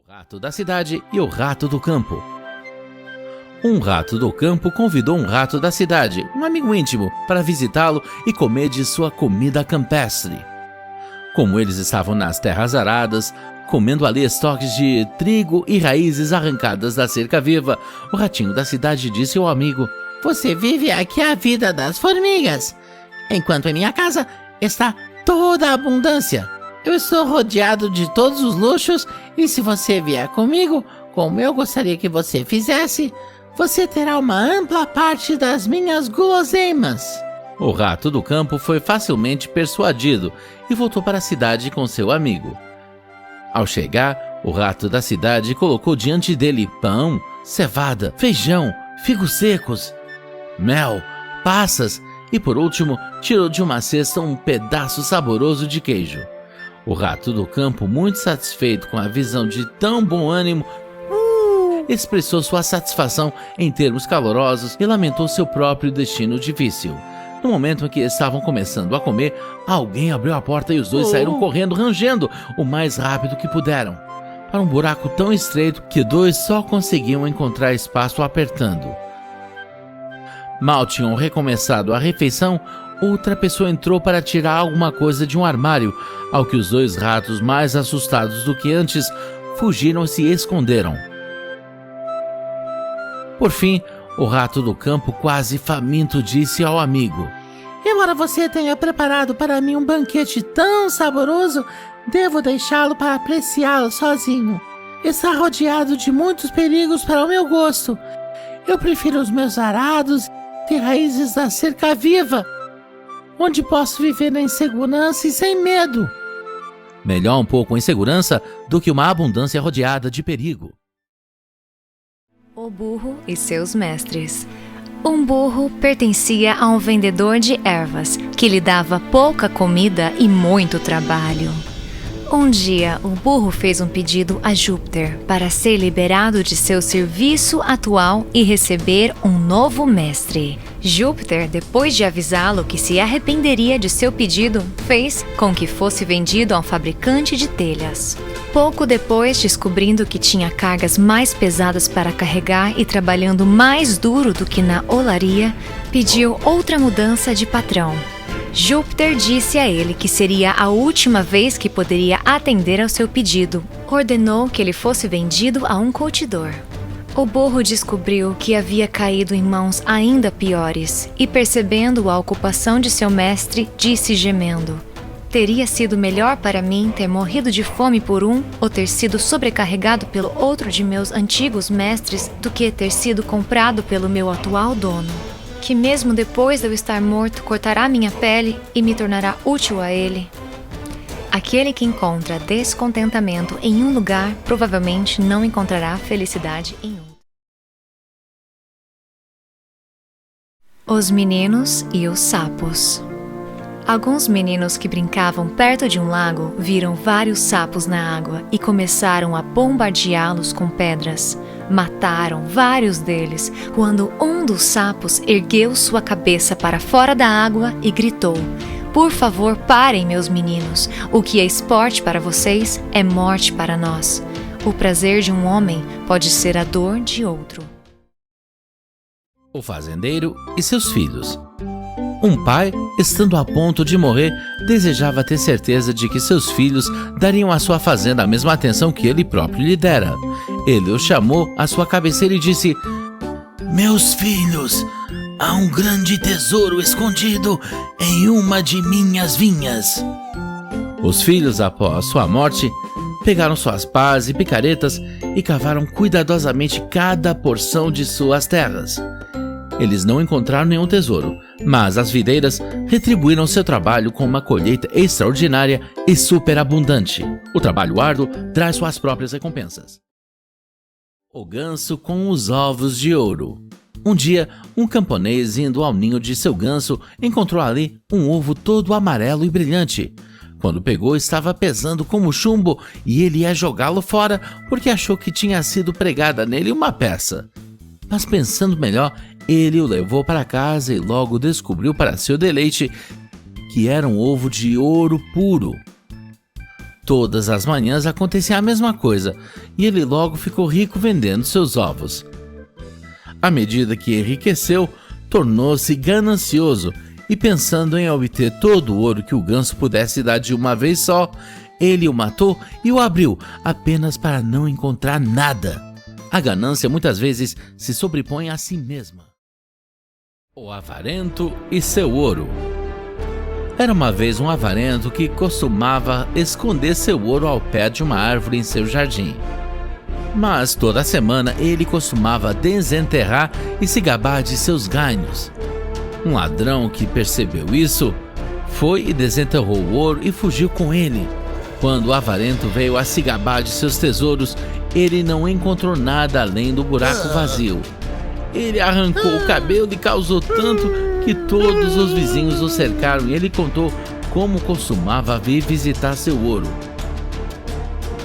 Rato da cidade e o rato do campo. Um rato do campo convidou um rato da cidade, um amigo íntimo, para visitá-lo e comer de sua comida campestre. Como eles estavam nas terras aradas, comendo ali estoques de trigo e raízes arrancadas da cerca viva, o ratinho da cidade disse ao amigo: "Você vive aqui a vida das formigas, enquanto em minha casa está toda a abundância. Eu estou rodeado de todos os luxos e se você vier comigo, como eu gostaria que você fizesse, você terá uma ampla parte das minhas guloseimas." O rato do campo foi facilmente persuadido e voltou para a cidade com seu amigo. Ao chegar, o rato da cidade colocou diante dele pão, cevada, feijão, figos secos, mel, passas e, por último, tirou de uma cesta um pedaço saboroso de queijo. O rato do campo, muito satisfeito com a visão de tão bom ânimo, expressou sua satisfação em termos calorosos e lamentou seu próprio destino difícil. No momento em que estavam começando a comer, alguém abriu a porta e os dois saíram correndo, rangendo o mais rápido que puderam, para um buraco tão estreito que dois só conseguiam encontrar espaço apertando. Mal tinham recomeçado a refeição, outra pessoa entrou para tirar alguma coisa de um armário, ao que os dois ratos, mais assustados do que antes, fugiram e se esconderam. Por fim, o rato do campo, quase faminto, disse ao amigo: "Embora você tenha preparado para mim um banquete tão saboroso, devo deixá-lo para apreciá-lo sozinho. Está rodeado de muitos perigos para o meu gosto. Eu prefiro os meus arados e raízes da cerca viva, onde posso viver em segurança e sem medo." Melhor um pouco em segurança do que uma abundância rodeada de perigo. O burro e seus mestres. Um burro pertencia a um vendedor de ervas, que lhe dava pouca comida e muito trabalho. Um dia, o burro fez um pedido a Júpiter para ser liberado de seu serviço atual e receber um novo mestre. Júpiter, depois de avisá-lo que se arrependeria de seu pedido, fez com que fosse vendido a um fabricante de telhas. Pouco depois, descobrindo que tinha cargas mais pesadas para carregar e trabalhando mais duro do que na olaria, pediu outra mudança de patrão. Júpiter disse a ele que seria a última vez que poderia atender ao seu pedido. Ordenou que ele fosse vendido a um curtidor. O burro descobriu que havia caído em mãos ainda piores e, percebendo a ocupação de seu mestre, disse gemendo: "Teria sido melhor para mim ter morrido de fome por um ou ter sido sobrecarregado pelo outro de meus antigos mestres do que ter sido comprado pelo meu atual dono, que mesmo depois de eu estar morto cortará minha pele e me tornará útil a ele." Aquele que encontra descontentamento em um lugar provavelmente não encontrará felicidade em outro. Os meninos e os sapos. Alguns meninos que brincavam perto de um lago viram vários sapos na água e começaram a bombardeá-los com pedras. Mataram vários deles, quando um dos sapos ergueu sua cabeça para fora da água e gritou: "Por favor, parem, meus meninos. O que é esporte para vocês é morte para nós. O prazer de um homem pode ser a dor de outro." O fazendeiro e seus filhos. Um pai, estando a ponto de morrer, desejava ter certeza de que seus filhos dariam à sua fazenda a mesma atenção que ele próprio lhe dera. Ele os chamou à sua cabeceira e disse: "Meus filhos, há um grande tesouro escondido em uma de minhas vinhas." Os filhos, após sua morte, pegaram suas pás e picaretas e cavaram cuidadosamente cada porção de suas terras. Eles não encontraram nenhum tesouro, mas as videiras retribuíram seu trabalho com uma colheita extraordinária e superabundante. O trabalho árduo traz suas próprias recompensas. O ganso com os ovos de ouro. Um dia, um camponês indo ao ninho de seu ganso encontrou ali um ovo todo amarelo e brilhante. Quando pegou, estava pesando como chumbo e ele ia jogá-lo fora porque achou que tinha sido pregada nele uma peça. Mas pensando melhor, ele o levou para casa e logo descobriu para seu deleite que era um ovo de ouro puro. Todas as manhãs acontecia a mesma coisa, e ele logo ficou rico vendendo seus ovos. À medida que enriqueceu, tornou-se ganancioso, e pensando em obter todo o ouro que o ganso pudesse dar de uma vez só, ele o matou e o abriu, apenas para não encontrar nada. A ganância muitas vezes se sobrepõe a si mesma. O avarento e seu ouro. Era uma vez um avarento que costumava esconder seu ouro ao pé de uma árvore em seu jardim. Mas toda semana ele costumava desenterrar e se gabar de seus ganhos. Um ladrão que percebeu isso foi e desenterrou o ouro e fugiu com ele. Quando o avarento veio a se gabar de seus tesouros, ele não encontrou nada além do buraco vazio. Ele arrancou o cabelo e causou tanto que todos os vizinhos o cercaram, e ele contou como costumava vir visitar seu ouro.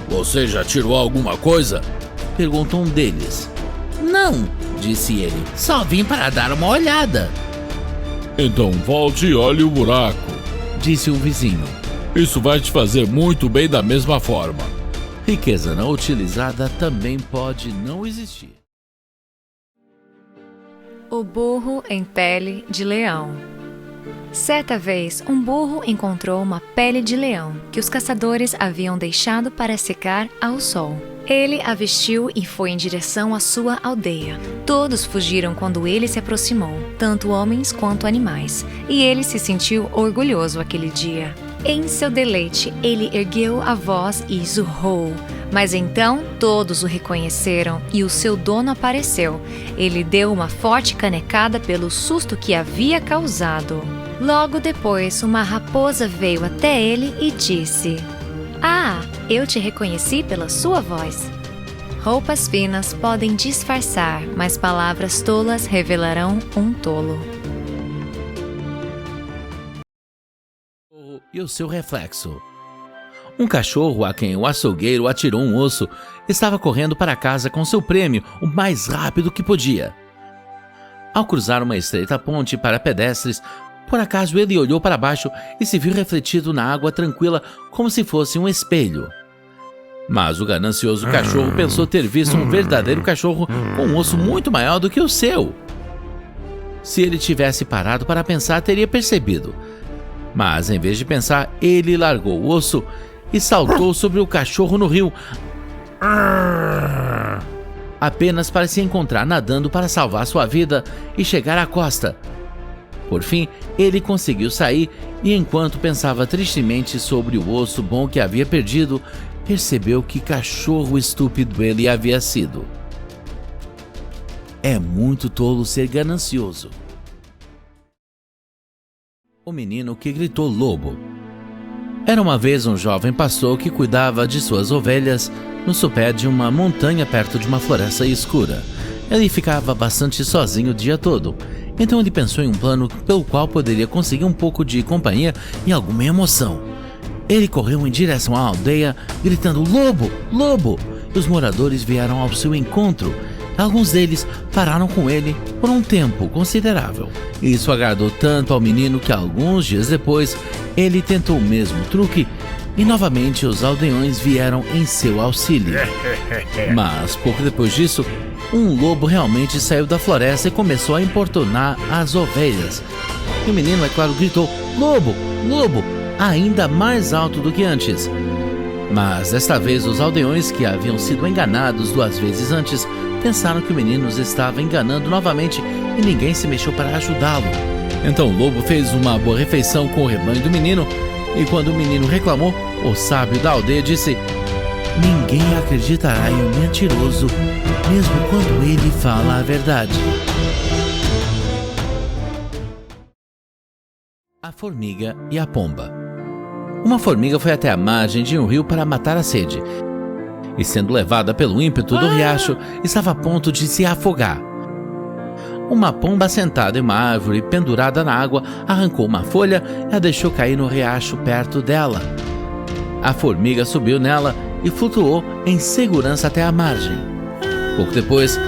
"Você já tirou alguma coisa?" perguntou um deles. Não, disse ele, só vim para dar uma olhada. "Então volte e olhe o buraco", disse um vizinho. "Isso vai te fazer muito bem da mesma forma." Riqueza não utilizada também pode não existir. O burro em pele de leão. Certa vez, um burro encontrou uma pele de leão que os caçadores haviam deixado para secar ao sol. Ele a vestiu e foi em direção à sua aldeia. Todos fugiram quando ele se aproximou, tanto homens quanto animais, e ele se sentiu orgulhoso aquele dia. Em seu deleite, ele ergueu a voz e zurrou. Mas então todos o reconheceram e o seu dono apareceu. Ele deu uma forte canecada pelo susto que havia causado. Logo depois, uma raposa veio até ele e disse: "Ah, eu te reconheci pela sua voz." Roupas finas podem disfarçar, mas palavras tolas revelarão um tolo. E o seu reflexo. Um cachorro a quem o açougueiro atirou um osso estava correndo para casa com seu prêmio o mais rápido que podia. Ao cruzar uma estreita ponte para pedestres, por acaso ele olhou para baixo e se viu refletido na água tranquila como se fosse um espelho. Mas o ganancioso cachorro pensou ter visto um verdadeiro cachorro com um osso muito maior do que o seu. Se ele tivesse parado para pensar, teria percebido. Mas, em vez de pensar, ele largou o osso e saltou sobre o cachorro no rio, apenas para se encontrar nadando para salvar sua vida e chegar à costa. Por fim, ele conseguiu sair e, enquanto pensava tristemente sobre o osso bom que havia perdido, percebeu que cachorro estúpido ele havia sido. É muito tolo ser ganancioso. O menino que gritou lobo. Era uma vez um jovem pastor que cuidava de suas ovelhas no sopé de uma montanha perto de uma floresta escura. Ele ficava bastante sozinho o dia todo, então ele pensou em um plano pelo qual poderia conseguir um pouco de companhia e alguma emoção. Ele correu em direção à aldeia, gritando "Lobo! Lobo!", e os moradores vieram ao seu encontro. Alguns deles pararam com ele por um tempo considerável. Isso agradou tanto ao menino que alguns dias depois ele tentou o mesmo truque e novamente os aldeões vieram em seu auxílio. Mas pouco depois disso, um lobo realmente saiu da floresta e começou a importunar as ovelhas. E o menino, é claro, gritou "Lobo! Lobo!", ainda mais alto do que antes. Mas desta vez os aldeões, que haviam sido enganados 2 vezes antes, pensaram que o menino os estava enganando novamente e ninguém se mexeu para ajudá-lo. Então o lobo fez uma boa refeição com o rebanho do menino, e quando o menino reclamou, o sábio da aldeia disse: "Ninguém acreditará em um mentiroso, mesmo quando ele fala a verdade." A formiga e a pomba. Uma formiga foi até a margem de um rio para matar a sede, e sendo levada pelo ímpeto do riacho, estava a ponto de se afogar. Uma pomba sentada em uma árvore pendurada na água arrancou uma folha e a deixou cair no riacho perto dela. A formiga subiu nela e flutuou em segurança até a margem. Pouco depois,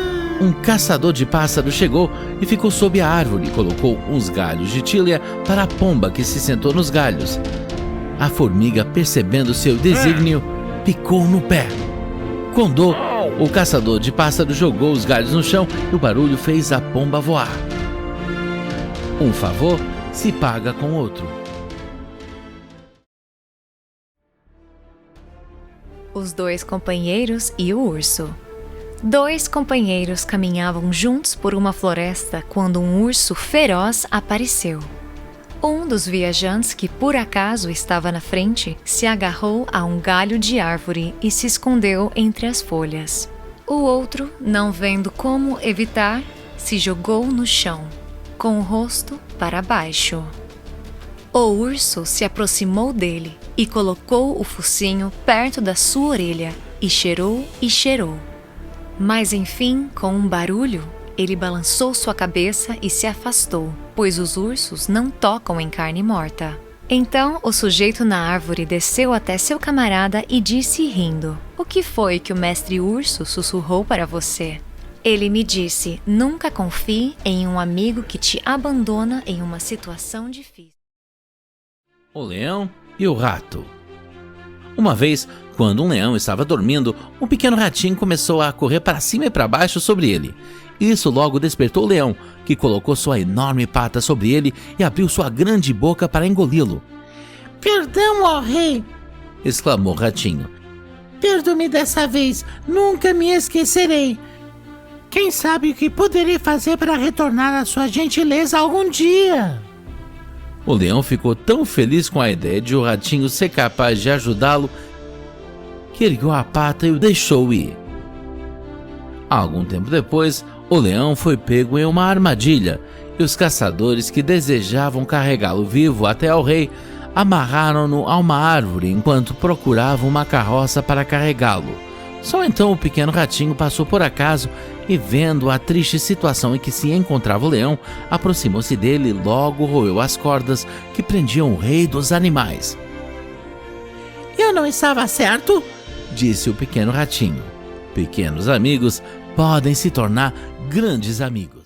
um caçador de pássaros chegou e ficou sob a árvore e colocou uns galhos de tília para a pomba, que se sentou nos galhos. A formiga, percebendo seu desígnio, picou no pé. Com dor, o caçador de pássaros jogou os galhos no chão e o barulho fez a pomba voar. Um favor se paga com outro. Os dois companheiros e o urso. Dois companheiros caminhavam juntos por uma floresta quando um urso feroz apareceu. Um dos viajantes, que por acaso estava na frente, se agarrou a um galho de árvore e se escondeu entre as folhas. O outro, não vendo como evitar, se jogou no chão, com o rosto para baixo. O urso se aproximou dele e colocou o focinho perto da sua orelha e cheirou e cheirou. Mas enfim, com um barulho, ele balançou sua cabeça e se afastou, pois os ursos não tocam em carne morta. Então o sujeito na árvore desceu até seu camarada e disse rindo: "O que foi que o mestre urso sussurrou para você?" Ele me disse: "Nunca confie em um amigo que te abandona em uma situação difícil." O leão e o rato. Uma vez, quando um leão estava dormindo, um pequeno ratinho começou a correr para cima e para baixo sobre ele. Isso logo despertou o leão, que colocou sua enorme pata sobre ele e abriu sua grande boca para engoli-lo. Perdão, ó rei! Exclamou o ratinho. Perdoe-me dessa vez, nunca me esquecerei. Quem sabe o que poderei fazer para retornar a sua gentileza algum dia? O leão ficou tão feliz com a ideia de o ratinho ser capaz de ajudá-lo que ergueu a pata e o deixou ir. Algum tempo depois, o leão foi pego em uma armadilha e os caçadores que desejavam carregá-lo vivo até ao rei amarraram-no a uma árvore enquanto procuravam uma carroça para carregá-lo. Só então o pequeno ratinho passou por acaso e, vendo a triste situação em que se encontrava o leão, aproximou-se dele e logo roeu as cordas que prendiam o rei dos animais. Eu não estava certo? Disse o pequeno ratinho. Pequenos amigos podem se tornar grandes amigos.